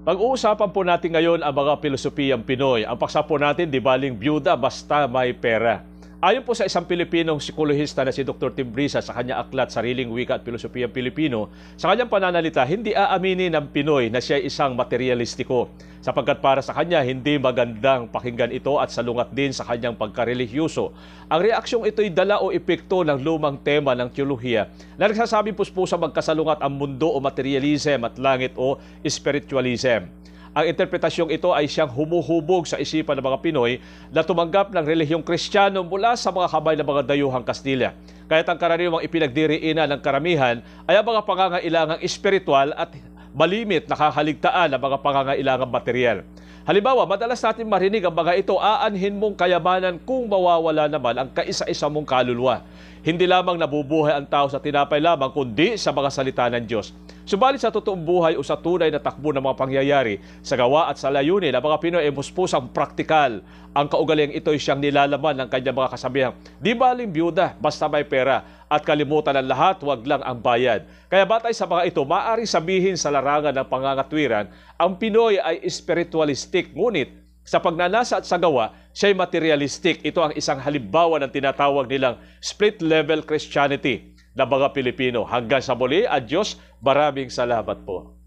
Pag-uusapan po natin ngayon ang mga pilosopiyang Pinoy. Ang paksa po natin, di baling byuda basta may pera. Ayon po sa isang Pilipinong psikolohista na si Dr. Tim Brisa sa kanyang aklat Sariling Wika at Pilosopiyang Pilipino, sa kanyang pananalita, hindi aaminin ng Pinoy na siya isang materialistiko sapagkat para sa kanya hindi magandang pakinggan ito at salungat din sa kanyang pagkarelihiyoso. Ang reaksyong ito'y dala o epekto ng lumang tema ng teolohiya na nagsasabing puspusa magkasalungat ang mundo o materialism at langit o spiritualism. Ang interpretasyong ito ay siyang humuhubog sa isipan ng mga Pinoy na tumanggap ng relihiyong Kristiyano mula sa mga kamay ng mga dayuhang Kastila. Kaya't ang karaniwang ipinagdiriinan ng karamihan ay ang mga pangangailangang espiritual at malimit na kakaligtaan ng mga pangangailangang material. Halimbawa, madalas natin marinig ang mga ito, aanhin mong kayamanan kung mawawala naman ang kaisa-isa mong kaluluwa. Hindi lamang nabubuhay ang tao sa tinapay lamang, kundi sa mga salita ng Diyos. Subalit sa totoong buhay o sa tunay na takbo ng mga pangyayari, sa gawa at sa layunin, ang mga Pinoy ay muspusang praktikal. Ang kaugaliang ito ay siyang nilalaman ng kanyang mga kasabihang, di baling byuda, basta may pera, at kalimutan ang lahat, wag lang ang bayad. Kaya batay sa mga ito, maaaring sabihin sa larangan ng pangangatwiran, ang Pinoy ay spiritualistic, ngunit sa pagnanasa at sa gawa, siya'y materialistic. Ito ang isang halimbawa ng tinatawag nilang split-level Christianity na mga Pilipino. Hanggang sa muli, adios, maraming salamat po.